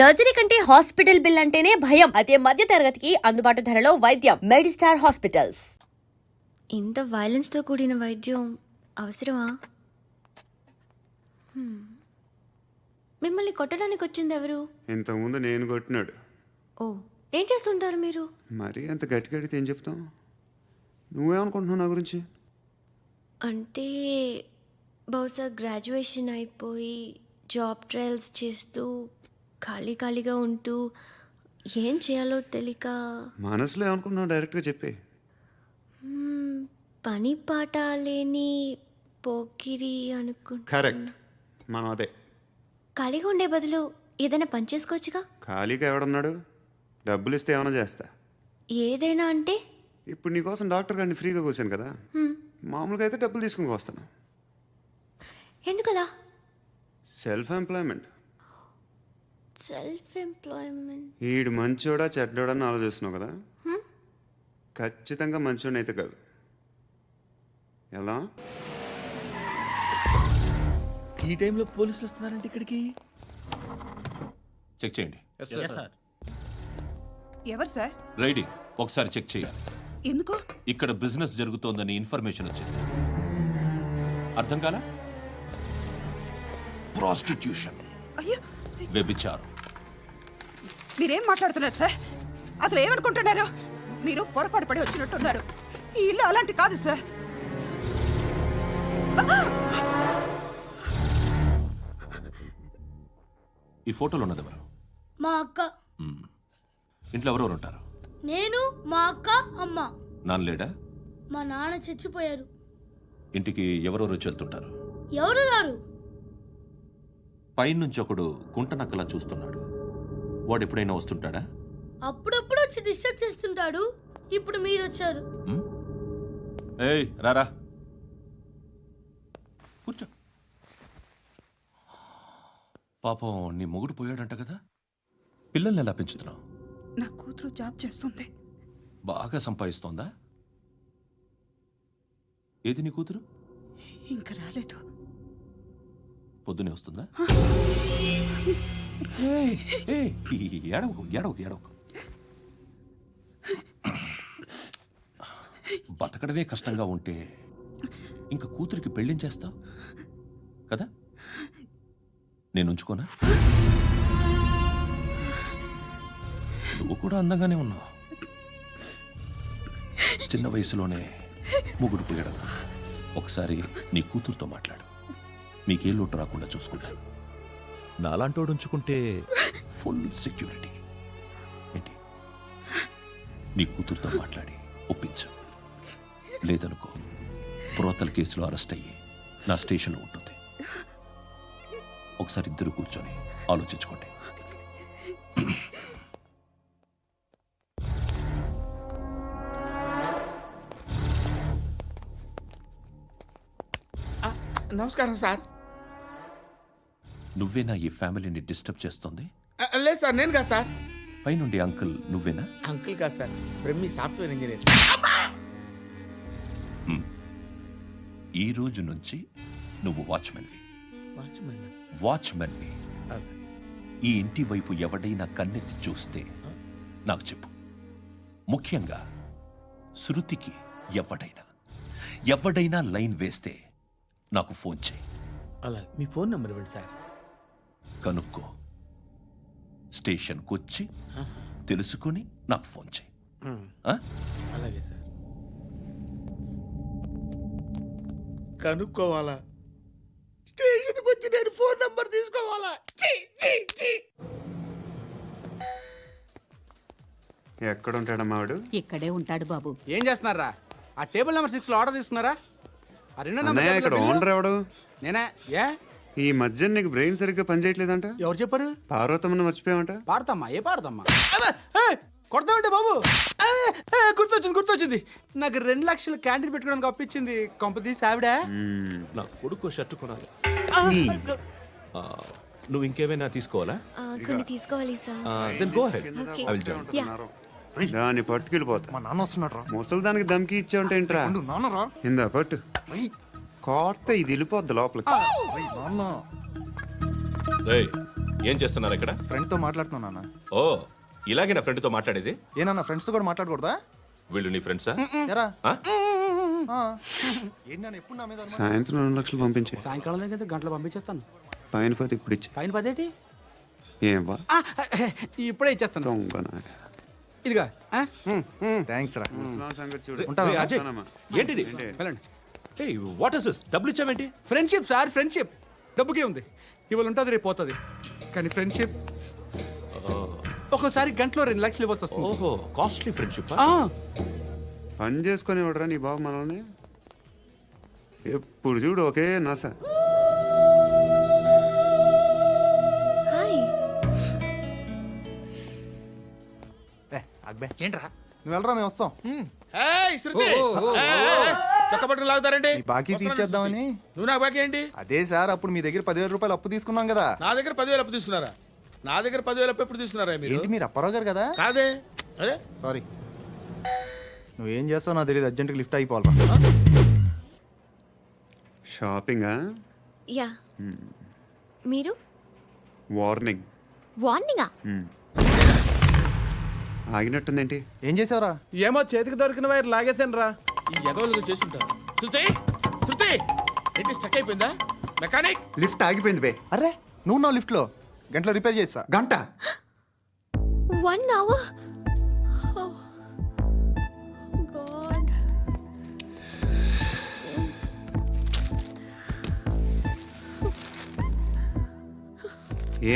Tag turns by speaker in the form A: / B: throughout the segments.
A: Surgery కంటే hospital bill అంటేనే భయం. అదే మధ్య తరగతికి అందుబాటు ధరలో వైద్యం. Medistar hospitals.
B: ఇంత వైలెన్స్తో కూడిన వైద్యం అవసరమా? మిమ్మల్ని కొట్టడానికి వచ్చింది ఎవరు?
C: ఇంతకుముందు నేను కొట్టినాడు.
B: ఓ, ఏం చేస్తుంటారు మీరు?
C: మరి అంత గట్టిగా అడిగితే ఏం చెప్తాం? నువ్వేమనుకుంటున్నావు నా గురించి?
B: అంటే బహుశా గ్రాడ్యుయేషన్ అయిపోయి జాబ్ ట్రయల్స్ చేస్తూ ఖాళీగా ఉంటూ ఏం చేయాలో తెలియక
C: మనసులో ఏమనుకుంటున్నావు డైరెక్ట్గా చెప్పే.
B: పని పాట లేని పోకిరి అనుకుంటా.
C: కరెక్ట్, మనం అదే.
B: ఖాళీగా ఉండే బదులు ఏదైనా పని చేసుకోవచ్చుగా.
C: ఖాళీగా ఎవడున్నాడు? డబ్బులు ఇస్తే ఏమైనా చేస్తా.
B: ఏదైనా అంటే?
C: ఇప్పుడు నీకోసం డాక్టర్ గారిని ఫ్రీగా కూర్చాను కదా, మామూలుగా అయితే డబ్బులు తీసుకుని వస్తాను.
B: ఎందుకలా?
C: Self employment.
B: Self employment.
C: ఈడు మంచోడా చెడ్డోడా అని ఆలోచిస్తున్నావు కదా, ఖచ్చితంగా మంచోడని అయితే కాదు. ఎలా?
D: ఈ టైంలో పోలీసులు వస్తున్నారంటే ఇక్కడికి?
E: చెక్ చేయండి.
F: ఎవరు సార్?
E: రైడింగ్ ఒకసారి చెక్ చేయాలి.
F: ఎందుకు?
E: ఇక్కడ బిజినెస్ జరుగుతోందని ఇన్ఫర్మేషన్ వచ్చింది. అర్థం కాలా? ప్రాస్టిట్యూషన్,
F: అయ్యో,
E: వ్యభిచారం.
F: మీరేం మాట్లాడుతున్నారు సార్? అసలు ఏమనుకుంటున్నారు? మీరు పొరపాటు పడి వచ్చినట్టున్నారు. ఈ ఇల్లు అలాంటి కాదు సార్.
E: ఈ ఫోటోలో ఉన్నది ఎవరు?
G: మా అక్క.
E: ఇంట్లో ఎవరెవరు ఉంటారు?
G: నేను, మా అక్క, అమ్మ.
E: నాన్న లేడా?
G: మా నాన్న చచ్చిపోయారు.
E: ఇంటికి ఎవరెవరు వచ్చి వెళ్తుంటారు?
G: ఎవరు రారు.
E: పైనుంచి ఒకడు గుంట నక్కలా చూస్తున్నాడు. వాడు ఎప్పుడైనా వస్తుంటాడా?
G: అప్పుడప్పుడు వచ్చి డిస్టర్బ్ చేస్తుంటాడు. ఇప్పుడు మీరు వచ్చారు.
E: ఏయ్ రారా, కూర్చో. పాపం నీ మొగుడు పోయాడంట కదా, పిల్లల్ని ఎలా పెంచుతున్నావు?
F: నా కూతురు జాబ్ చేస్తుంది.
E: బాగా సంపాదిస్తోందా? ఏది నీ కూతురు?
F: ఇంకా రాలేదు.
E: పొద్దునే వస్తుందా? ఏడవకు ఏడవకు ఏడవకు. బతకడమే కష్టంగా ఉంటే ఇంకా కూతురికి పెళ్ళించేస్తావు కదా? నేను ఉంచుకోనా? నువ్వు కూడా అందంగానే ఉన్నావు. చిన్న వయసులోనే ముగ్గురు పోయడం. ఒకసారి నీ కూతురుతో మాట్లాడు. నీకే లోటు రాకుండా చూసుకుంటా. నాలాంటోడు ఉంచుకుంటే ఫుల్ సెక్యూరిటీ. ఏంటి? నీ కూతురుతో మాట్లాడి ఒప్పించు. లేదనుకో, ప్రోతల కేసులో అరెస్ట్ అయ్యి నా స్టేషన్లో ఉంటుంది. ఒకసారి ఇద్దరు కూర్చొని ఆలోచించుకోండి.
D: నమస్కారం సార్.
E: నువ్వేనా ఈ ఫ్యామిలీని డిస్టర్బ్ చేస్తుంది?
D: లేదు సార్, నేను కాదు సార్.
E: పైనుండి అంకుల్ నువ్వేనా?
D: అంకుల్ కాదు సార్, బ్రహ్మి సాఫ్ట్వేర్ ఇంజనీర్.
E: ఈ రోజు నుంచి నువ్వు వాచ్మెన్వి.
D: వాచ్మెన్?
E: వాచ్మెన్వి. ఈ ఇంటి వైపు ఎవడైనా కన్నెత్తి చూస్తే నాకు చెప్పు. ముఖ్యంగా శృతికి ఎవడైనా లైన్ వేస్తే నాకు ఫోన్ చేయి.
D: అలా మీ ఫోన్ నెంబర్ ఇవ్వండి సార్.
E: కనుక్కో, స్టేషన్కి వచ్చి తెలుసుకుని నాకు ఫోన్ చేయి.
D: అలాగే సార్. కనుక్కోవాలా? స్టేషన్కి వచ్చి నేను ఫోన్ నెంబర్ తీసుకోవాలా?
C: ఎక్కడ ఉంటాడమ్మా వాడు?
H: ఇక్కడే ఉంటాడు బాబు.
I: ఏం చేస్తున్నారా? ఆ టేబుల్ నెంబర్ 6 లో ఆర్డర్ తీసుకున్నారా? ఆ రెండో నెంబర్
C: అన్నయ్య, ఇక్కడ ఓనర్ ఎవడు?
I: నేనే. ఏ
C: ఈ మధ్య నీకు బ్రెయిన్ సరిగ్గా పనిచేయట్లేదంట.
I: ఎవరు చెప్పారు?
C: పార్వతమ్మను మర్చిపోయామంట.
I: పాడతామ్మా? ఏ పాడతామ్మా? కొడతామంటే బాబు. గుర్తొచ్చింది. నాకు 2 లక్షలు క్యాంటీన్ పెట్టుకోవడానికి అప్పించింది. కొంపతీసి ఆవిడ.
E: నా కొడుకు షర్టు కొనాలి. నువ్వు ఇంకేమైనా తీసుకోవాలా?
B: కొన్ని తీసుకోవాలి sir.
E: Then go ahead.
B: Okay.
E: I will join.
C: దాన్ని పట్టుకెళ్ళిపోతా.
I: మా నాన్న వస్తున్నాడు.
C: ముసలి దానికి దమ్కి ఇచ్చావుంటేంట్రా?
I: నాన్నరా?
C: ఇందా పట్టు. కోర్త ఇది వెళ్ళిపోద్ది లోపలికి.
I: నాన్న
E: ఏయ్, ఏం చేస్తున్నారు ఇక్కడ?
H: ఫ్రెండ్తో మాట్లాడుతున్నా నాన్న.
E: ఓ, ఇలాగే నా ఫ్రెండ్తో మాట్లాడేది?
H: ఏనన్నా ఫ్రెండ్స్తో కూడా మాట్లాడకూడదా?
E: వీళ్ళు నీ ఫ్రెండ్సా?
H: ఎరా
E: ఆ?
H: ఏంటి నాన్న ఎప్పుడు నా మీద అనుమానం?
C: సాయంత్రం 2 లక్షలు పంపించే.
I: సాయంకాలం దగ్గర గంటలు పంపించేస్తాను.
C: పైన పోతే ఇప్పుడు ఇచ్చే.
I: పైన పదేటి
C: ఏం వా
I: ఇప్పుడే ఇచ్చేస్తాను.
C: దొంగనా.
I: ఇదిగా
H: థ్యాంక్స్ రా.
C: ముసలాం సంగతి చూడు.
H: ఉంటాను.
E: ఏయ్, అజయ్,
C: వస్తానమ్మా.
E: ఏంటిది?
I: వెళ్ళండి.
E: What is this? డబ్బులు ఇచ్చావేంటి?
I: Friendship sir, friendship. డబ్బుకే ఉంది, ఇవాళ ఉంటుంది రేపు పోతుంది. కానీ ఫ్రెండ్షిప్ ఒక్కోసారి గంటలో 2 లక్షలు ఇవ్వాల్సి వస్తుంది.
E: ఓహో, కాస్ట్లీ ఫ్రెండ్షిప్.
I: ఆ,
C: పని చేసుకొని ఇవ్వడరా నీ బాబు మనల్ని? ఎప్పుడు చూడు ఒకే నస.
B: హాయ్.
H: అక్బే
I: ఏంట్రా
H: నువ్వు వెళ్ళరా, మేము వస్తాం.
D: ఏయ్, శృతి! ఏయ్, చొక్కా పట్టుకుని లాగుతారేంటి?
H: ఈ బాకీ తీర్చేద్దామని.
D: నువ్వు నాకు బాకీ ఏంటి?
H: అదే సార్, అప్పుడు మీ దగ్గర 10,000 రూపాయలు అప్పు తీసుకున్నాం కదా.
D: నా దగ్గర 10,000 అప్పు తీసుకున్నారా? నా దగ్గర 10,000 అప్పు ఎప్పుడు తీసుకున్నారా మీరు?
H: ఏంటి మీరు అప్పారావు గారు కదా?
D: కాదే. అరే
H: సారీ. నువ్వేం చేస్తావు నాకు తెలియదు, అర్జెంట్గా లిఫ్ట్ అయిపోవాలరా.
C: షాపింగా?
B: యా. మీరు
C: వార్నింగ్.
B: వార్నింగా?
C: ఆగినట్టుందేంటి?
H: ఏం చేసావురా?
D: ఏమో చేతికి దొరికిన వైర్ లాగేసాను రా. ఈ ఎగవలు చేస్తుంటారు. శృతి! శృతి! ఏంటి స్టక్ అయిపోయిందా? మెకానిక్!
C: లిఫ్ట్ ఆగిపోయింది బే.
H: అరే నువ్వు నా లిఫ్ట్లో గంటలో రిపేర్ చేస్తా.
C: గంట?
B: 1 hour? Oh. God.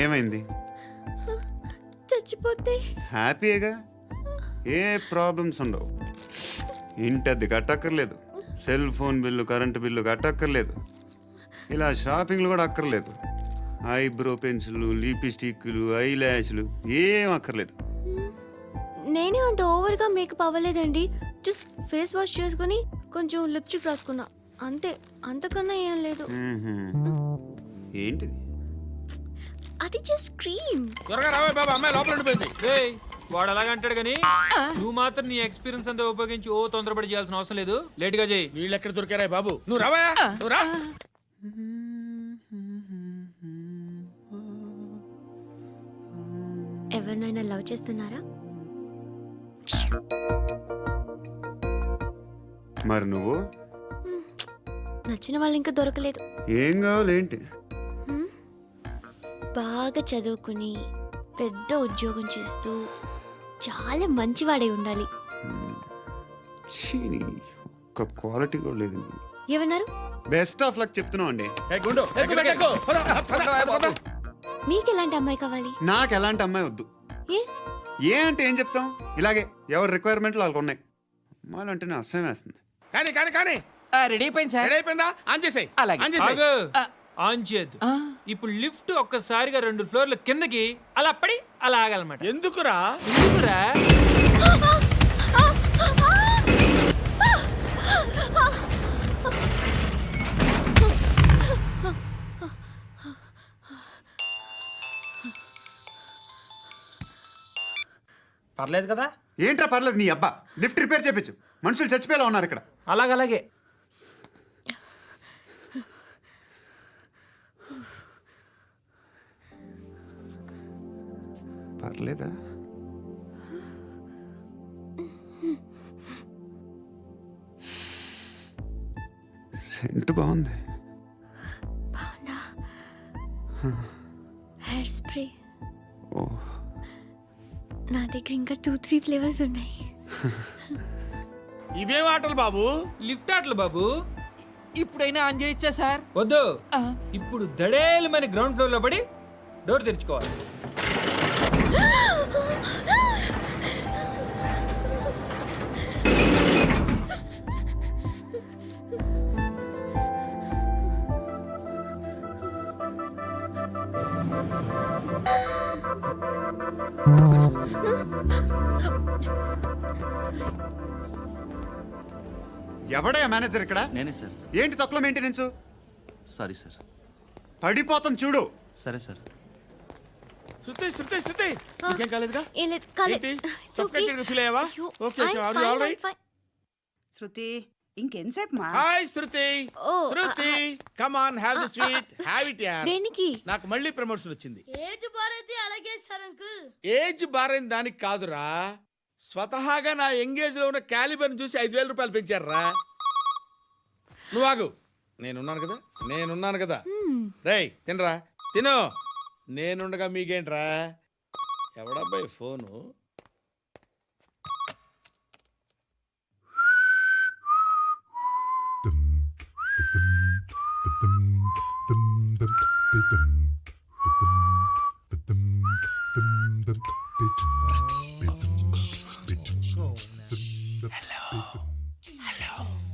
C: ఏమైంది?
B: చచ్చిపోతే
C: హ్యాపీగా, ఏ ప్రాబ్లమ్స్ ఉండవు. ఇంటి అద్దె కట్టక్కర్లేదు, cell phone bill, current bill కట్టక్కర్లేదు, ఇలా షాపింగ్లు కూడా అక్కర్లేదు. ఐబ్రో పెన్సిల్లు, లిప్స్టిక్లు, ఐ ల్యాష్లు ఏం అక్కర్లేదు.
B: నేనే అంత ఓవర్గా మేకప్ అవ్వలేదండి. జస్ట్ ఫేస్ వాష్ చేసుకుని కొంచెం లిప్స్టిక్ రాసుకున్నా అంతే. అంతకన్నా ఏం లేదు.
C: ఏంటిది?
B: అది జస్ట్ క్రీమ్.
D: త్వరగా రావే బాబా, అమ్మాయి లోపల ఉండిపోయింది.
J: వాడు అలాగంటాడు కానీ నువ్వు మాత్రం నీ ఎక్స్పీరియన్స్ అంతా ఉపయోగించి ఓ తొందరపడి చేయాల్సిన అవసరం లేదు. లేట్ గా చేయి.
D: వీళ్ళు ఎక్కడ దొరికారా బాబు? నువ్వు రావా, నువ్వు రా.
B: ఎవరినైనా లవ్ చేస్తున్నారా?
C: మరి నువ్వు?
B: నచ్చిన వాళ్ళు ఇంకా దొరకలేదు.
C: ఏం కావాలి ఏంటి?
B: బాగా చదువుకుని పెద్ద ఉద్యోగం చేస్తూ చాలా మంచివాడై ఉండాలి.
C: ఛీ, ఒక్క క్వాలిటీ కూడా లేదు.
B: ఏమన్నారు?
C: బెస్ట్ ఆఫ్ లక్ చెప్తున్నావు అండి.
D: ఏ గుండు, ఎక్కు, ఎక్కు. పద, పద, పద.
B: మీకు ఎలాంటి అమ్మాయి కావాలి?
C: నాకు ఎలాంటి అమ్మాయి వద్దు.
B: ఏ?
C: ఏ అంటే ఏం చెప్తాం, ఇలాగే ఎవరి రిక్వైర్మెంట్లు వాళ్ళకు ఉన్నాయి. అమ్మాయిలు అంటేనే అసహ్యం వేస్తుంది.
D: కానీ కానీ కానీ
J: రెడీ అయిపోయింది సార్.
D: రెడీ అయిపోయిందా? ఆన్ చేసేయ్. ఆన్ చేసేయ్.
J: ఆన్ చేయద్దు. ఇప్పుడు లిఫ్ట్ ఒక్కసారిగా 2 ఫ్లోర్ల కిందకి అలా పడి అలా ఆగాలన్నమాట.
D: ఎందుకురా?
J: ఎందుకురా?
I: పర్లేదు కదా.
C: ఏంట్రా పర్లేదు నీ అబ్బా, లిఫ్ట్ రిపేర్ చేయించు. మనుషులు చచ్చిపోయేలా ఉన్నారు ఇక్కడ.
J: అలాగే
C: పర్లేదా? సెంట్ బాగుంది.
B: బాగుందా? Hair spray.
C: ఓ,
B: నా దగ్గర ఇంకా 2-3 ఫ్లేవర్స్ ఉన్నాయి.
D: ఇవేం ఆటలు బాబు?
J: లిఫ్ట్ ఆటలు బాబు. ఇప్పుడైనా ఆన్ చేయొచ్చా సార్? వద్దు. ఇప్పుడు దడేలు మన గ్రౌండ్ ఫ్లోర్ లో పడి డోర్ తెరుచుకోవాలి.
C: ఎవడయ్యా మేనేజర్ ఇక్కడ?
H: నేనే సార్.
C: ఏంటి తక్కువ మెయింటెనెన్స్?
H: Sorry sir.
C: పడిపోతాం చూడు.
H: సరే సార్.
D: శృతి, శృతి, శృతి, నీకేం కాలేదుగా?
B: ఏం లేదు, కాలేదు.
D: ఏంటి?
B: It's okay.
D: Suffocated గా feel అయ్యావా?
B: అయ్యో,
D: Okay, okay,
B: I'm
D: are you
B: fine,
D: all
B: I'm
D: right?
B: fine.
F: Shruti ఇంకెంతసేపు మా
D: hi Shruti.
B: Oh,
D: Shruti come on have the sweet have it యార్.
B: దేనికి?
D: నాకు మళ్ళీ ప్రమోషన్ వచ్చింది.
G: ఏజ్ బారైతే అలాగే సార్ అంకుల్.
D: ఏజ్ బారైన దానికి కాదురా, స్వతహాగా నా ఎంగేజ్ లో ఉన్న క్యాలిబర్ చూసి 5,000 రూపాయలు పెంచారా. నువ్వు ఆగు, నేనున్నాను కదా. రేయ్ తినరా, తిను. నేనుండగా మీకేంట్రా? ఎవడబ్బాయి ఫోను?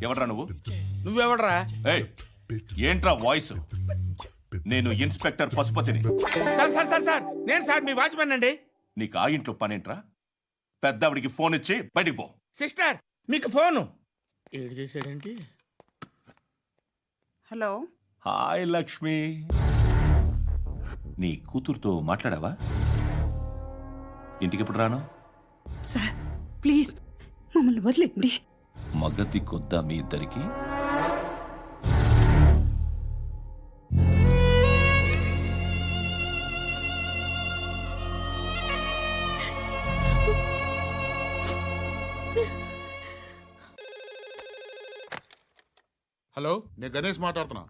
E: ఎవడ్రా నువ్వు?
D: నువ్వెవడరా?
E: ఏయ్, ఏంట్రా వాయిస్? నేను ఇన్స్పెక్టర్ పశుపతిని.
D: సార్ నేను సార్ మీ వాచ్మెన్ అండి.
E: నీకు ఆ ఇంట్లో పనేంట్రా? పెద్దవిడికి ఫోన్ ఇచ్చి బయటికి పో.
D: సిస్టర్ మీకు ఫోను. ఏడు చేశాడేంటి?
F: హలో.
E: హాయ్ లక్ష్మి, నీ కూతురుతో మాట్లాడావా? ఇంటికి ఎప్పుడు రాను?
F: సార్ ప్లీజ్ మమ్మల్ని వదిలేండి.
E: మగతి కొద్దా మీ ఇద్దరికి?
D: హలో,
K: నేను గణేష్ మాట్లాడుతున్నా.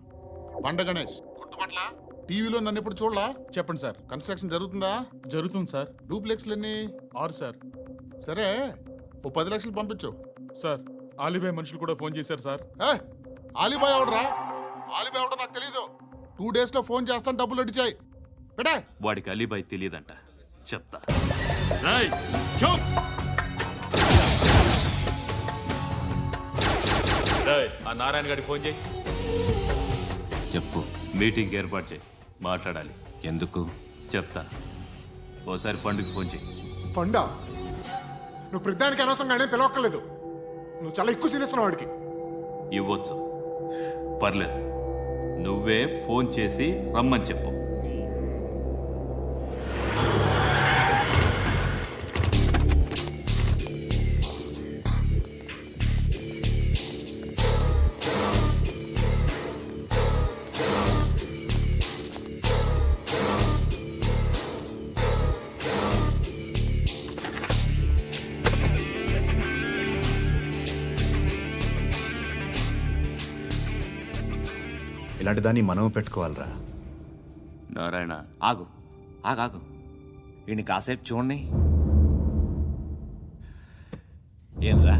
K: బండ గణేష్ గుర్తుపట్ల? టీవీలో నన్ను ఇప్పుడు చూడలా?
D: చెప్పండి సార్.
K: కన్స్ట్రక్షన్ జరుగుతుందా?
D: జరుగుతుంది సార్.
K: డూప్లెక్స్లు ఎన్ని?
D: 6 సార్.
K: సరే, ఓ 10 లక్షలు పంపించు.
D: సార్ ఆలిబాయ్ మనుషులు కూడా ఫోన్ చేశారు సార్.
K: ఆలిబాయ్ ఎవడరా? ఆలిబాయ్ ఎవడో నాకు తెలీదు. 2 days లో ఫోన్ చేస్తాను, డబ్బులు అడిచాయి పెడే.
E: వాడికి అలీబాయ్ తెలియదంట, చెప్తా. ఆ నారాయణ గారికి ఫోన్ చేయి. చెప్పు, మీటింగ్ ఏర్పాటు చేయి, మాట్లాడాలి. ఎందుకు చెప్తా. ఓసారి పండుగ ఫోన్ చేయి.
K: పండ నువ్వు ప్రతిదానికి అనవసరంగానే పిలవక్కర్లేదు. నువ్వు చాలా ఎక్కువ సీనిస్తున్నావు వాడికి.
E: ఇవ్వచ్చు, పర్లేదు. నువ్వే ఫోన్ చేసి రమ్మని చెప్పు.
H: ఇలాంటి దాన్ని మనం పెట్టుకోవాలరా.
E: నారాయణ,
L: ఆగు ఆగాగు, ఈయన కాసేపు చూడండి. ఏంరా,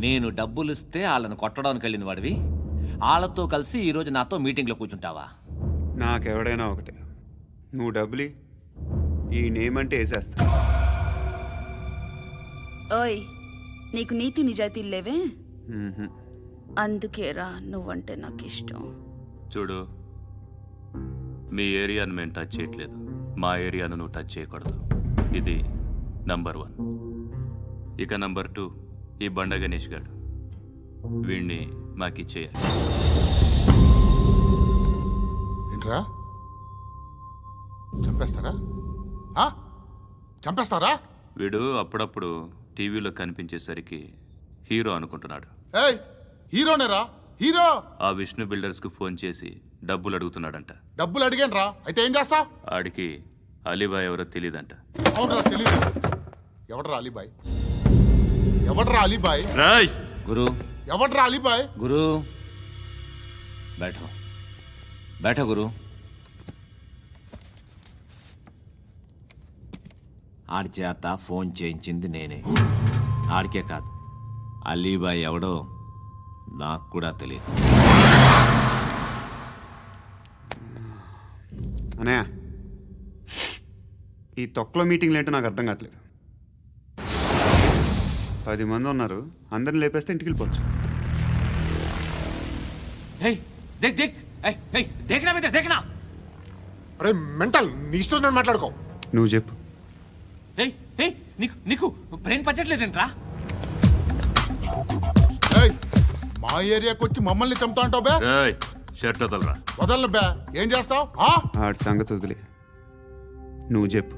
L: నేను డబ్బులు ఇస్తే వాళ్ళని కొట్టడానికి వెళ్ళిన వాడివి, వాళ్ళతో కలిసి ఈరోజు నాతో మీటింగ్లో కూర్చుంటావా?
C: నాకెవడైనా ఒకటే, నువ్వు డబ్బులి, ఈ నేమ్ అంటే వేసేస్తా.
F: ఓయ్, నీకు నీతి నిజాయితీలు లేవే?
C: మ్మ్హ.
F: అందుకేరా నువ్వంటే నాకు ఇష్టం.
E: చూడు, మీ ఏరియాను మేము టచ్ చేయట్లేదు, మా ఏరియాను నువ్వు టచ్ చేయకూడదు. ఇది నంబర్ 1. ఇక నంబర్ 2, ఈ బండ గణేష్ గాడు, వీణ్ణి మాకిచ్చేయాలి.
K: ఏంట్రా, చంపేస్తారా? చంపేస్తారా?
E: వీడు అప్పుడప్పుడు టీవీలో కనిపించేసరికి హీరో అనుకుంటున్నాడు.
K: ఏయ్, హీరోనేరా, హీరో.
E: ఆ విష్ణు బిల్డర్స్కు ఫోన్ చేసి డబ్బులు అడుగుతున్నాడంట.
K: డబ్బులు అడిగాను రా, అయితే ఏం చేస్తా?
E: ఆడికి అలీబాయ్ ఎవరో తెలియదంట.
K: అవునరా, తెలీదు. ఎవడరా అలీబాయ్? ఎవడరా అలీబాయ్?
E: రాయ్
L: గురు,
K: ఎవడరా అలీబాయ్?
L: గురు బైఠో బైఠో గురు. ఆడి చేత ఫోన్ చేయించింది నేనే. ఆడికే కాదు, అలీబాయ్ ఎవడో నాకు కూడా తెలియదు.
C: అనయ్య, ఈ తొక్కలో మీటింగ్లు ఏంటో నాకు అర్థం కావట్లేదు. 10 మంది ఉన్నారు, అందరిని లేపేస్తే ఇంటికి వెళ్ళిపోవచ్చు.
K: అరే మెంటల్, నీ ఇష్టం నేను మాట్లాడుకో.
C: నువ్వు చెప్పు.
L: నీకు బ్రెయిన్ పచ్చట్లేదంట్రా?
K: ఏయ్, మా ఏరియాకి వచ్చి మమ్మల్ని చంపుతా అంటావు బే?
E: రాయ్ షర్ట్ వదలరా.
K: వదలను బే. ఏం చేస్తావు?
C: ఆడి సంగతి వదిలే, నువ్వు చెప్పు.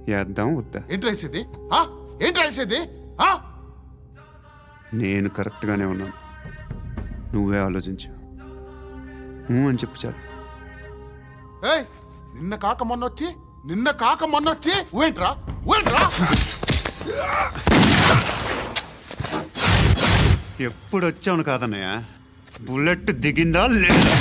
C: వేద్దాం వద్దా?
K: ఏంటి రాసేది? ఏంటి రాసేది?
C: నేను కరెక్ట్గానే ఉన్నాను. నువ్వే ఆలోచించు అని చెప్పు చాలు.
K: ఏయ్ నిన్న కాక మొన్నొచ్చి ఊయంట్రా
C: ఎప్పుడు వచ్చావును కాదన్నయ్య, బుల్లెట్ దిగిందా లేదా?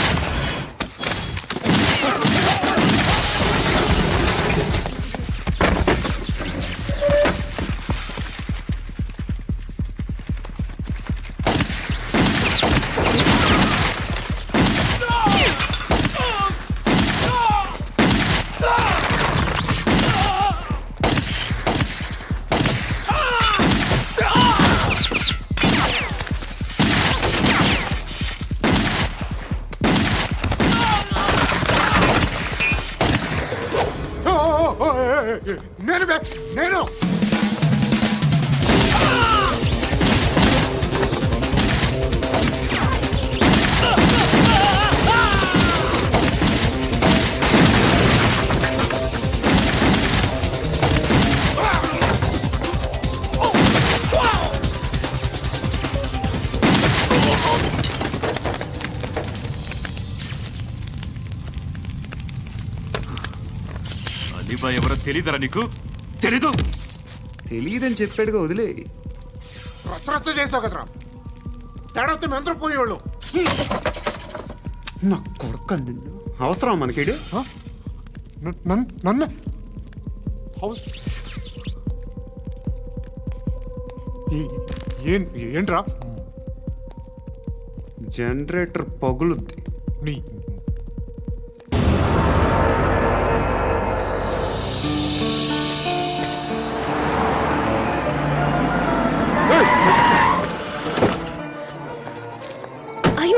K: నేను
E: అలీబాయ్ ఎవరో తెలీదరా నీకు? తెలీదు?
C: తెలియదని చెప్పాడుగా, వదిలే.
K: రచ్చ చేసావు కదరా, తేడా వస్తే మెంతరం పోయేవాళ్ళు.
C: నా కొడుకు నిన్ను అవసరం మనకిడు.
K: నన్ను ఏంట్రా?
C: జనరేటర్ పగులుద్ది.
K: నీ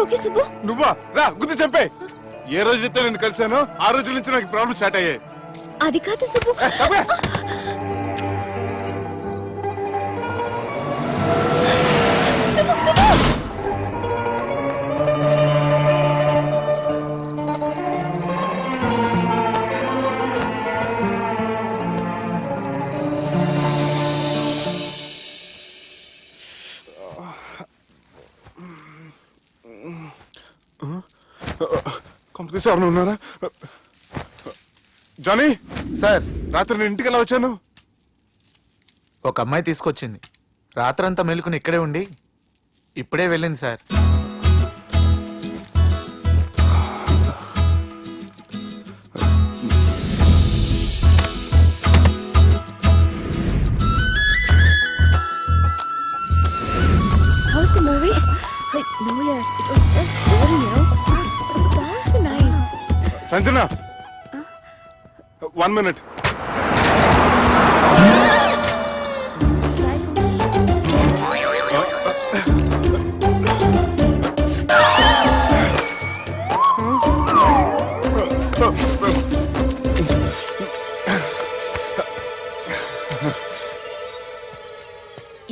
B: ఓకే సుబ్బు,
I: నువ్వా రా గుద్ది చంపే. ఏ రోజైతే నేను కలిశానో ఆ రోజు నుంచి నాకు ప్రాబ్లం స్టార్ట్ అయ్యాయి.
B: అది కాదు సుబ్బు.
I: కంపెనీ ఎవరైనా ఉన్నారా? జానీ
H: సార్,
I: రాత్రి నేను ఇంటికి ఎలా వచ్చాను?
H: ఒక అమ్మాయి తీసుకొచ్చింది. రాత్రంతా మెలుకుని ఇక్కడే ఉండి ఇప్పుడే వెళ్ళింది sir.
B: How's the movie? Like, no, yeah, it was just boring, you know. But the songs were nice.
I: Sanjana 1 minute.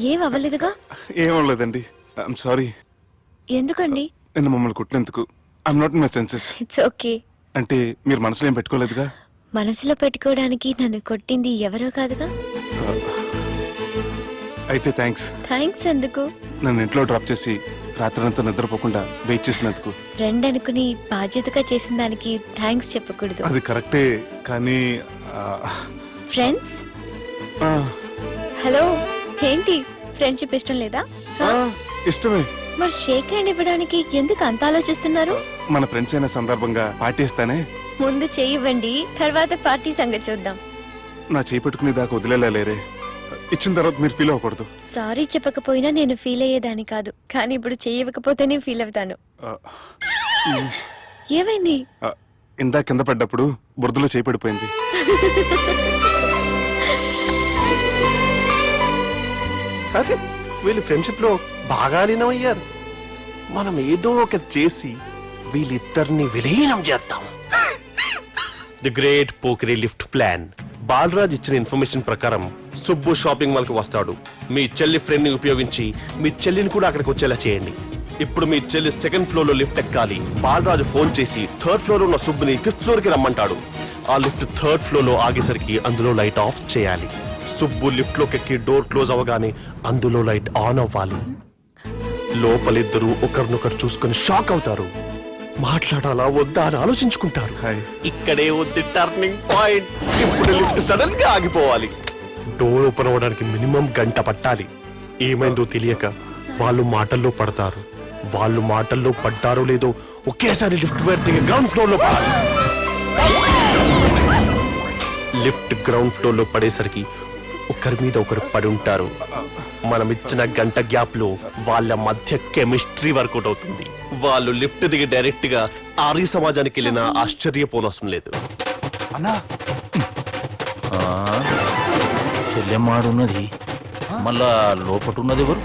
B: ఏం అవ్వలేదుగా?
I: ఏమవ్వలేదండి. I'm sorry.
B: ఎందుకండి?
I: నిన్న మమ్మల్ని కుట్టినందుకు I'm not in my senses.
B: It's okay.
I: అంటే మీరు మనసులో ఏం పెట్టుకోలేదుగా?
B: మనసులో పెట్టుకోవడానికి నన్ను కొట్టింది ఎవరో కాదుగా.
I: అయితే థ్యాంక్స్.
B: థ్యాంక్స్ ఎందుకు?
I: నన్ను ఇంట్లో డ్రాప్ చేసి రాత్రంతా నిద్రపోకుండా వెయిట్ చేసినందుకు.
B: ఫ్రెండ్ అనుకుని బాధ్యతగా చేసిన దానికి థ్యాంక్స్ చెప్పకూడదు.
I: అది కరెక్టే, కానీ
B: ఫ్రెండ్స్, హలో, ఏంటి ఫ్రెండ్షిప్ ఇష్టం లేదా?
I: ఇష్టమే.
B: మరి షేక్ హ్యాండ్ ఇవ్వడానికి ఎందుకు అంత ఆలోచిస్తున్నారు?
I: మన ఫ్రెండ్స్ అయిన సందర్భంగా పార్టీ ఇస్తానే.
B: ముందు చేయి ఇవ్వండి, తర్వాత పార్టీ సంగతి చూద్దాం.
I: నా చేయి పెట్టుకునే దాకా వదిలేలా లేరే. ఇచ్చిన తర్వాత మీరు ఫీల్ అవ్వకూడదు.
B: సారీ చెప్పకపోయినా నేను ఫీల్ అయ్యేదాన్ని కాదు, కానీ ఇప్పుడు చేయి ఇవ్వకపోతేనే ఫీల్ అవుతాను. ఏమైంది?
I: ఇందా కింద పడ్డప్పుడు బురదలో చేయి పడిపోయింది.
M: అరే, వీళ్ళు ఫ్రెండ్షిప్ లో బాగా లీనమయ్యారు. మనం ఏదో ఒకటి చేసి వీళ్ళిద్దరిని విలీనం చేద్దాం. The great Pokhari lift plan. Balraj ఇచ్చిన ఇన్ఫర్మేషన్ ప్రకారం సుబ్బు షాపింగ్ మాల్ కి వస్తాడు. మీ చెల్లి ఫ్రెండ్ ని ఉపయోగించి మీ చెల్లిని కూడా అక్కడికి వచ్చేలా చేయండి. ఇప్పుడు మీ చెల్లి 2nd ఫ్లోర్ లో లిఫ్ట్ ఎక్కాలి. బాలరాజు ఫోన్ చేసి 3rd ఫ్లోర్ ఉన్న సుబ్బుని 5th ఫ్లోర్ కి రమ్మంటాడు. ఆ లిఫ్ట్ 3rd ఫ్లోర్ లో ఆగేసరికి అందులో లైట్ ఆఫ్ చేయాలి. సుబ్బు లిఫ్ట్ లోకి ఎక్కి డోర్ క్లోజ్ అవ్వగానే అందులో లైట్ ఆన్ అవ్వాలి. లోపలిద్దరూ ఒకరినొకరు చూసుకొని షాక్ అవుతారు. మాట్లాడాలా వద్దా అని ఆలోచించుకుంటారు. ఇక్కడే ఉంది టర్నింగ్ పాయింట్. ఇప్పుడు లిఫ్ట్ సడన్ గా ఆగిపోవాలి. డోర్ ఓపెన్ అవ్వడానికి మినిమం గంట పట్టాలి. ఏమైందో తెలియక వాళ్ళు మాటల్లో పడతారు. వాళ్ళు మాటల్లో పడ్డారో లేదో ఒకేసారి లిఫ్ట్ దిగి గ్రౌండ్ ఫ్లోర్ లో పడాలి. లిఫ్ట్ గ్రౌండ్ ఫ్లోర్ లో పడేసరికి ఒకరి మీద ఒకరు పడి ఉంటారు. మనం ఇచ్చిన గంట గ్యాప్ లో వాళ్ళ మధ్య కెమిస్ట్రీ వర్కౌట్ అవుతుంది. వాళ్ళు లిఫ్ట్ దిగి డైరెక్ట్ గా ఆర్య సమాజానికి వెళ్ళిన ఆశ్చర్యపోనవసరం లేదు.
H: అన్నా చెల్లెమ్మాడున్నది, మళ్ళా లోపటున్నది ఎవరు?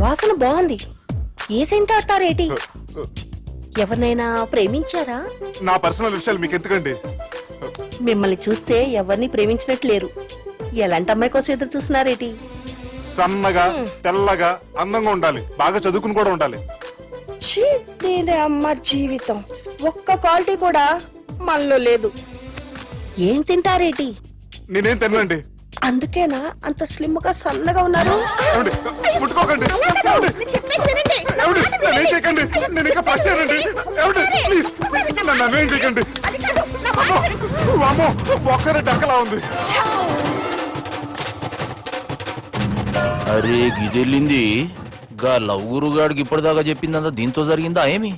F: వాసన బాగుంది. ఏ సెంట్ ఆడతారేటి? ఎవరినైనా ప్రేమించారా?
M: నా పర్సనల్ విషయాలు మీకు ఎందుకండి?
F: మిమ్మల్ని చూస్తే ఎవరిని ప్రేమించినట్లేరు. ఎలాంటి అమ్మాయి కోసం ఎదురు చూస్తున్నారేటి?
M: సన్నగా తెల్లగా అందంగా ఉండాలి, బాగా చదువుకుని కూడా ఉండాలి.
F: అమ్మ జీవితం ఒక్క క్వాలిటీ కూడా మనలో లేదు. ఏం తింటారేటి?
M: నేనేం తినండి.
F: అందుకేనా అంత స్లిమ్ గా సన్నగా ఉన్నారు?
M: ముట్టుకోకండి, నేనేం చేయకండి. నేను ఇంకా ఫస్ట్ చేయనండి. ప్లీజ్ నన్ను ఏం చేయకండి. అమ్మో ఒక్కరే డక్కలా ఉంది.
H: అరే గిదెళ్ళింది గా లవ్ గురుగాడికి ఇప్పటిదాకా చెప్పిందంతా దీంతో జరిగిందా ఏమి?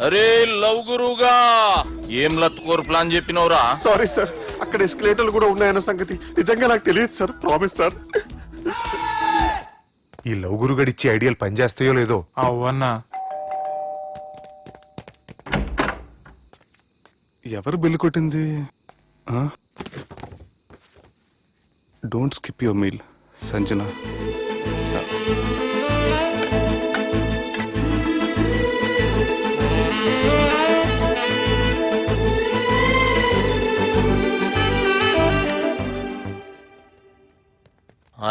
H: అరే లవ్ గురుగా ఏం లత్కోరు ప్లాన్ చెప్పినవురా?
M: సారీ సార్, అక్కడ ఎస్కలేటర్లు కూడా ఉన్నాయన్న సంగతి నిజంగా నాకు తెలియదు సార్. Promise sir.
K: ఈ లవ్ గురుగడిచ్చే ఐడియాలు పనిచేస్తాయో లేదో.
H: అవన్నా
K: ఎవరు బిల్లు కొట్టింది? Don't skip your meal Sanjana.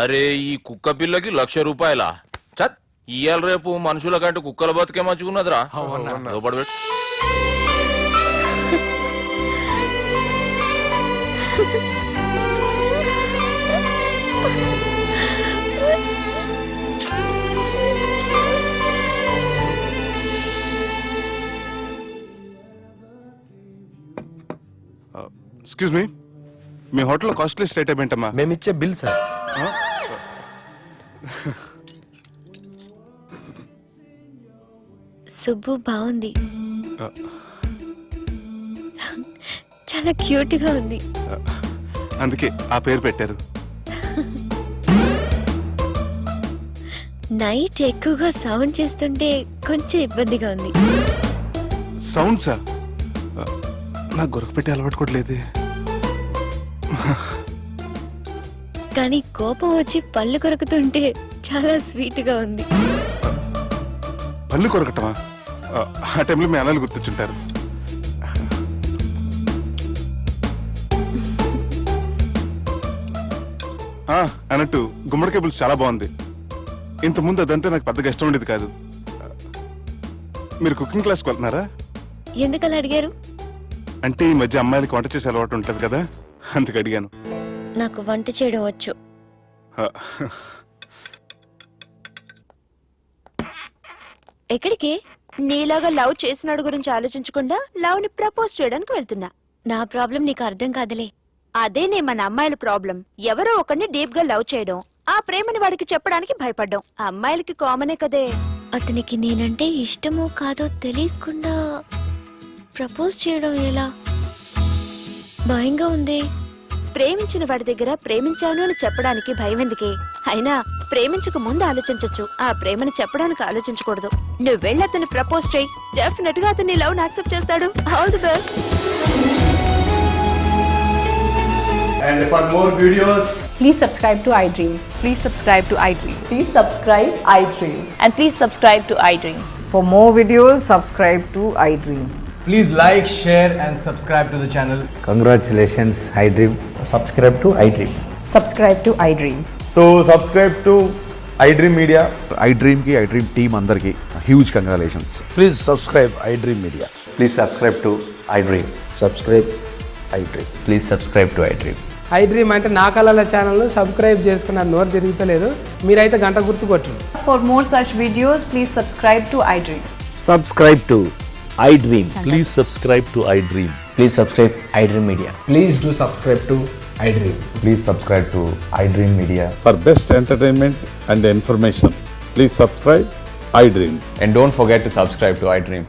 H: అరే ఈ కుక్క పిల్లకి 1,00,000 రూపాయలా? చత్ ఇయ్యాల రేపు మనుషుల కంటే కుక్కల బతికే మంచుకున్నదిరా. లోపడి పెట్టు.
K: ఎక్స్క్యూజ్ మీ, మీ హోటల్లో కాస్ట్లీ స్టేట్ ఏంటమ్మా?
I: మేమిచ్చే బిల్ సార్.
B: సుబ్బు బాగుంది, చాలా క్యూట్ గా ఉంది.
K: అందుకే ఆ పేరు పెట్టారు.
B: నైట్ ఎక్కువగా సౌండ్ చేస్తుంటే కొంచెం ఇబ్బందిగా ఉంది.
K: సౌండ్సా? నాకు గొరక పెట్టి అలవాటు కూడా లేదే.
B: కానీ కోపం వచ్చి పళ్ళు కొరుకుతుంటే చాలా స్వీట్ గా ఉంది.
K: పళ్ళు కొరకటమా? ఆ టైంలో మీ అన్నలు గుర్తొచ్చుంటారు. అన్నట్టు గుమ్మడికాయ పులుసు చాలా బాగుంది. ఇంతకుముందు అదంటే నాకు పెద్దగా ఇష్టం ఉండేది కాదు. మీరు కుకింగ్ క్లాస్కి వెళ్తున్నారా?
B: ఎందుకలా అడిగారు?
K: అంటే ఈ మధ్య అమ్మాయిలకి వంట చేసే అలవాటు ఉంటుంది కదా, అందుకు అడిగాను.
B: నాకు వంట చేయడం వచ్చు. ఎక్కడికి?
F: నీలాగా లవ్ చేసినాడు గురించి ఆలోచించకుండా లవ్ ని ప్రపోజ్ చేయడానికి వెళ్తున్నా.
B: నా ప్రాబ్లం నీకు అర్థం కాదులే.
F: అదేనే మన అమ్మాయిల ప్రాబ్లం. ఎవరో ఒకరిని డీప్ గా లవ్ చేయడం, ఆ ప్రేమని వాడికి చెప్పడానికి భయపడ్డం అమ్మాయిలకి కామనే కదే.
B: అతనికి నేనంటే ఇష్టమో కాదో తెలియకుండా ప్రపోజ్ చేయడం ఎలా? భయంగా ఉంది.
F: ప్రేమించిన వాడి దగ్గర ప్రేమించాను అని చెప్పడానికి భయం ఎందుకే? అయినా ప్రేమించక ముందు ఆలోచించొచ్చు, ఆ ప్రేమని చెప్పడానికి ఆలోచించకూడదు. నువ్వు వెళ్ళి అతన్ని ప్రపోజ్ చేయి, డెఫినెట్ గా అతన్ని లవ్ యాక్సెప్ట్ చేస్తాడు. All the best.
I: And for more videos,
F: Please subscribe to iDream. Please subscribe to iDream.
N: Please subscribe iDream.
F: And please subscribe to iDream.
N: For more videos, subscribe to iDream.
I: please like, share and subscribe to the channel.
O: Congratulations, iDream.
I: Subscribe to iDream.
N: Subscribe to iDream.
O: So subscribe to iDream media. iDreamకి iDream team అందరికి huge congratulations.
K: Please subscribe iDream media.
O: Please subscribe to iDream.
K: Subscribe iDream.
O: Please subscribe to iDream.
I: iDream అంటే నా కళల channel subscribe చేసుకున్న నోరు తిరుగుతలేదు. మీరైతే గంట గుర్తు కొట్టండి.
N: For more such videos, please subscribe to iDream.
L: Subscribe to iDream.
H: Please subscribe to iDream.
L: Please subscribe iDream media.
I: Please do subscribe to iDream.
O: Please subscribe to iDream media.
K: For best entertainment and information please subscribe iDream.
O: And don't forget to subscribe to iDream.